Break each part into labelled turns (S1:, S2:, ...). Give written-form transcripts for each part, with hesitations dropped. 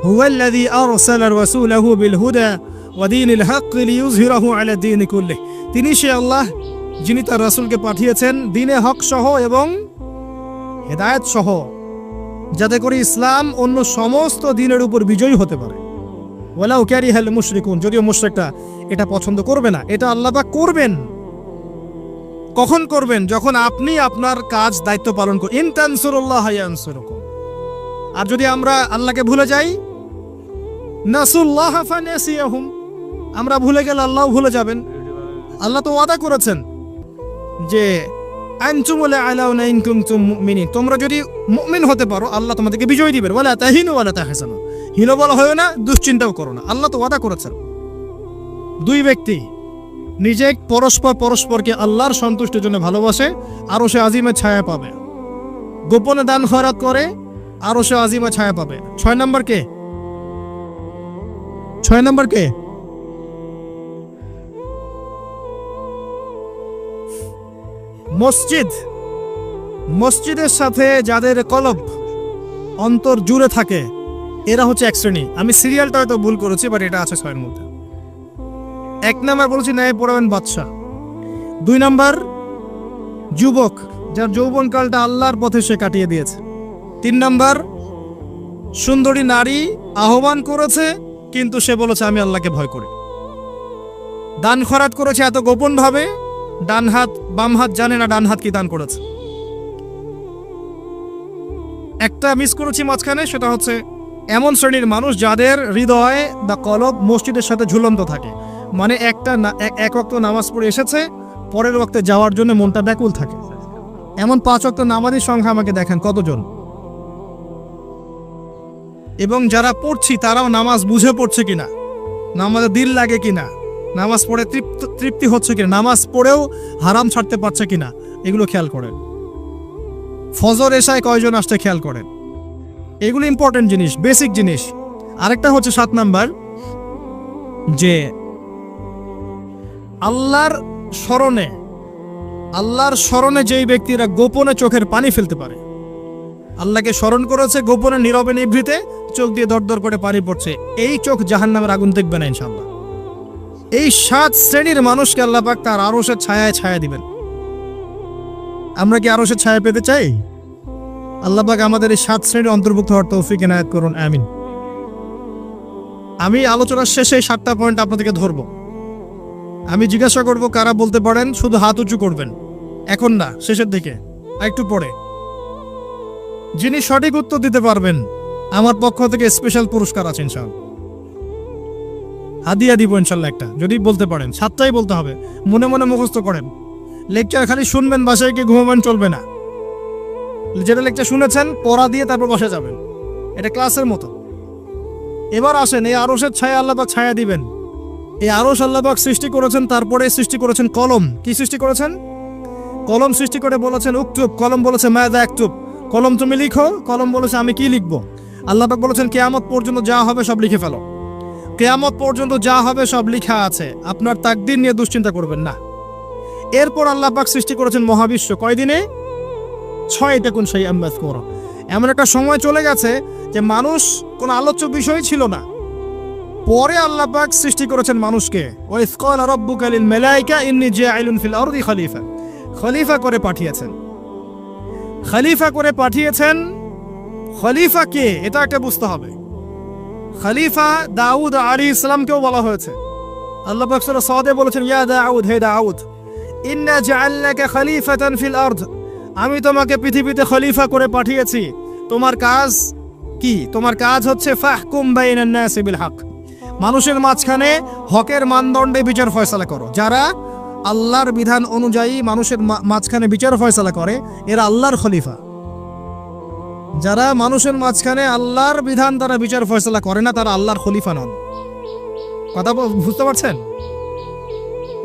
S1: হুয়াল্লাযী আরসালা রাসূলাহু বিল হুদা ওয়া দীনিল হক লিইয়ুযহিরাহু আলা দীনি কুল্লিহি, তিনি সে আল্লাহ যিনি তার রাসূলকে পাঠিয়েছেন দ্বীনে হক সহ এবং হেদায়েত সহ, যাতে করে ইসলাম অন্য সমস্ত দ্বীনের উপর বিজয়ী হতে পারে। ওয়ালাউ কারিহাল মুশরিকুন, যদিও মুশরিকরা এটা পছন্দ করবে না। এটা আল্লাহ পাক করবেন। কখন করবেন? যখন আপনি আপনার কাজ দায়িত্ব পালন করেন। ইন তানসুরুল্লাহ ইয়ানসুরুকুম। আর যদি আমরা আল্লাহকে ভুলে যাই, নাসুল্লাহ ফানাসিয়াহুম, আমরা ভুলে গেলে আল্লাহও ভুলে যাবেন। আল্লাহ তো ওয়াদা করেছেন যে আনতুমুল আলাউনা ইন কুনতুম মুমিনিন, তোমরা যদি মুমিন হতে পারো আল্লাহ তোমাদেরকে বিজয় দিবেন। ওয়ালা তাহিনু ওয়ালা তাহজানু, হীনবল হয়ো না, দুশ্চিন্তাও করো না। আল্লাহ তো ওয়াদা করেছেন। দুই ব্যক্তি নিজে পরস্পরকে আল্লাহর সন্তুষ্টির জন্য ভালোবাসে, আরো সে আজিমে ছায়া পাবে। গোপনে দান খয়রাত করে, আরো সে আজিমে ছায়া পাবে। 6 নম্বর কে? 6 নম্বর কে? মসজিদের সাথে যাদের কলব অন্তর জুড়ে থাকে, এরা হচ্ছে এক শ্রেণী। আমি সিরিয়ালটা হয়তো ভুল করেছি, বাট এটা আছে 6 এর মধ্যে। 1 নম্বর বলেছি ন্যায় পরায়ণ বাদশা। 2 নম্বর যুবক, যার যৌবনকালটা আল্লাহর পথে সে কাটিয়ে দিয়েছে। 3 নম্বর সুন্দরী নারী, আহ্বান করেছে কিন্তু সে বলেছে আমি আল্লাহকে ভয় করি। দান খয়রাত করেছে এত গোপন ভাবে, ডান হাত বাম হাত জানে না ডান হাত কি দান করেছে। একটা মিস করেছি মাঝখানে, সেটা হচ্ছে এমন শ্রেণীর মানুষ যাদের হৃদয় বা কলব মসজিদের সাথে ঝুলন্ত থাকে। মানে এক ওয়াক্ত নামাজ পড়ে এসেছে, পরের ওয়াক্তে যাওয়ার জন্য মনটা ব্যাকুল থাকে। এমন 5 ওয়াক্ত নামাজের সংখ্যা আমাকে দেখেন কতজন। এবং যারা পড়ছি তারাও নামাজ বুঝে পড়ছে কিনা, নামাজে দিল লাগে কিনা, নামাজ পড়ে তৃপ্তি হচ্ছে কিনা, নামাজ পড়েও হারাম ছাড়তে পারছে কিনা, এগুলো খেয়াল করেন। ফজর এশায় কয়জন আসতে খেয়াল করেন। এগুলো ইম্পর্টেন্ট জিনিস, বেসিক জিনিস। আরেকটা হচ্ছে 7 নাম্বার, যে আল্লাহর স্মরণে যেই ব্যক্তিরা গোপনে চোখের পানি ফেলতে পারে, আল্লাহকে স্মরণ করেছে গোপনে নীরবে নিভৃতে, চোখ দিয়ে দরদর করে পানি পড়ছে, এই চোখ জাহান্নামের আগুন দেখবে না ইনশাআল্লাহ। এই 7 শ্রেণীর মানুষকে আল্লাহ পাক তার আরশের ছায়ায় ছায়া দিবেন। আমরা কি আরশের ছায়া পেতে চাই? আল্লাহ পাক আমাদের এই 7 শ্রেণীর অন্তর্ভুক্ত হওয়ার তৌফিক এনায়েত করুন, আমিন। আমি আলোচনার শেষে 7টা পয়েন্ট আপনাদেরকে ধরব। আমি জিজ্ঞাসা করব কারা বলতে পারেন, শুধু হাত উঁচু করবেন, এখন না, শেষের দিকে, একটু পরে। যিনি সঠিক উত্তর দিতে পারবেন আমার পক্ষ থেকে স্পেশাল পুরস্কার আছে ইনশাআল্লাহ, হাদিয়া দিব ইনশাআল্লাহ একটা, যদি বলতে পারেন। 7টাই বলতে হবে, মনে মনে মুখস্থ করেন। লেকচার খালি শুনবেন, বাসায় গিয়ে ঘুমাবেন চলবে না। যেটা লেকচার শুনেছেন পড়া দিয়ে তারপর বসে যাবেন, এটা ক্লাসের মতো। এবার আসেন, এই আরশের ছায়া আল্লাহ পাক ছায়া দিবেন। এই আরশ আল্লাহ পাক সৃষ্টি করেছেন, তারপরে সৃষ্টি করেছেন কলম। কি সৃষ্টি করেছেন? কলম সৃষ্টি করে বলেছেন উক্তুব, কলম বলেছে মাযা আকতুব, কলম তুমি লিখো। কলম বলেছে আমি কি লিখবো? আল্লাহ পাক বলেছেন কিয়ামত পর্যন্ত যা হবে সব লিখে ফেলো। কিয়ামত পর্যন্ত যা হবে সব লেখা আছে, আপনার তাকদীর নিয়ে দুশ্চিন্তা করবেন না। এরপর আল্লাহ পাক সৃষ্টি করেছেন মহাবিশ্ব, কয়দিনে? 6টা কোন সেই আম্বাস করো। এমন একটা সময় চলে গেছে যে মানুষ কোনো আলোচ্য বিষয় ছিল না। পরে আল্লাহ পাক সৃষ্টি করেছেন মানুষকে। ওয়াইজ ক্বালা রাব্বুকা লিল মালায়েকা ইন্নী জাইলুন ফিল আরদি খলিফা, খলিফা করে পাঠিয়েছেন। খলিফা কে? এটা একটা বুঝতে হবে। খলিফা দাউদ আলাইহিস সালামকেও বলা হয়েছে। আল্লাহ পাক সূরা সাদে বলেছেন ইয়া দাউদ, হে দাউদ, ইন্না জাআলনাকা খলিফাতান ফিল আরদ, আমি তোমাকে পৃথিবীতে খলিফা করে পাঠিয়েছি। তোমার কাজ কি? তোমার কাজ হচ্ছে ফাহকুম বাইনান নাসি বিল হক, মানুষের মাঝখানে হকের মানদণ্ডে বিচার ফয়সালা করো। যারা আল্লাহর বিধান অনুযায়ী মানুষের মাঝখানে বিচার ফয়সালা করে, এরা আল্লাহর খলিফা। যারা মানুষের মাঝখানে আল্লাহর বিধান দ্বারা বিচার ফয়সালা করে না, তারা আল্লাহর খলিফা নন। কথা বুঝতে পারছেন?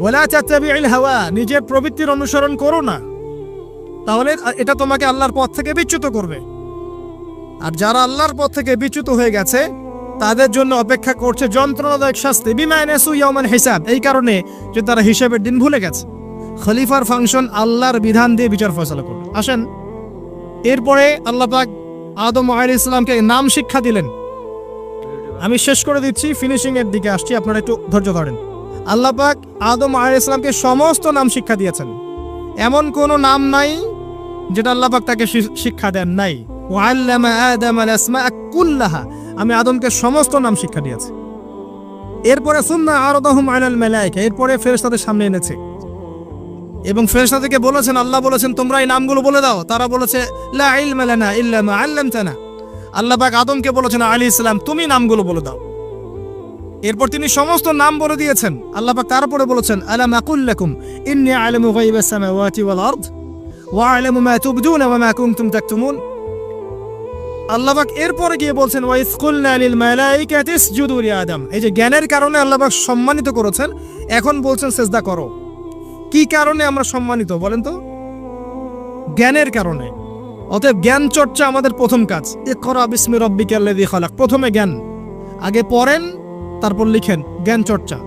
S1: ওয়ালা তাত্তাবিউল হাওয়া, নিজের প্রবৃত্তির অনুসরণ করো না, তাহলে এটা তোমাকে আল্লাহর পথ থেকে বিচ্যুত করবে। আর যারা আল্লাহর পথ থেকে বিচ্যুত হয়ে গেছে, তাদের জন্য অপেক্ষা করছে যন্ত্রণাদায়ক শাস্তি। বিমা নাসু ইয়াউমান হিসাব, এই কারণে যে তারা হিসাবের দিন ভুলে গেছে। খলিফার ফাংশন আল্লাহর বিধান দিয়ে বিচার ফয়সালা করবে। আসেন, এরপরে আল্লাহ পাক আদম আলাইহিস সালামকে নাম শিক্ষা দিলেন। আমি শেষ করে দিচ্ছি, ফিনিশিং এর দিকে আসছি, আপনারা একটু ধৈর্য ধরেন। আল্লাহ পাক আদম আলাইহিস সালামকে সমস্ত নাম শিক্ষা দিয়েছেন, এমন কোনো নাম নাই যেটা আল্লাহ পাক তাকে শিক্ষা দেন নাই। ওয়াল্লামা আদাম আল আসমাআ কুল্লাহা, আমি আদমকে সমস্ত নাম শিক্ষা দিয়েছি। এরপরে সুম্মা আরাদাহুম আলাল মালায়েকা, এরপরে ফেরেশতাদের সামনে এনেছে এবং ফেরেশতাদেরকে বলেছেন, আল্লাহ বলেছেন তোমরা এই নামগুলো বলে দাও। তারা বলেছে লা ইলমা লানা ইল্লা মা আল্লামতানা। আল্লাহ পাক আদমকে বলেছেন আলাইহিস সালাম তুমি নামগুলো বলে দাও। এরপর তিনি সমস্ত নাম বলে দিয়েছেন। আল্লাহ পাক তারপরে বলেছেন আলাম আকুল লাকুম ইন্নী আ'লামু গায়বাস সামাওয়াতি ওয়াল আরদ ওয়া আ'লামু মা তুবদুনা ওয়া মা কুনতুম তাকতুমুন। আল্লাহ পাক এরপরে গিয়ে বলছেন ওয়া ইয কুলনা লিল মালাইকাতি ইসজুদু লি আদম। এই যে জ্ঞানের কারণে আল্লাহ পাক সম্মানিত করেছেন, এখন বলছেন সিজদা করো। কি কারণে আমরা সম্মানিত বলেন তো? জ্ঞানের কারণে। অতএব জ্ঞান চর্চা আমাদের প্রথম কাজ। ইকরা বিসমি রাব্বিকাল্লাযী খালাক, প্রথমে জ্ঞান। আগে পড়েন, তারপর লিখেন, জ্ঞান চর্চা।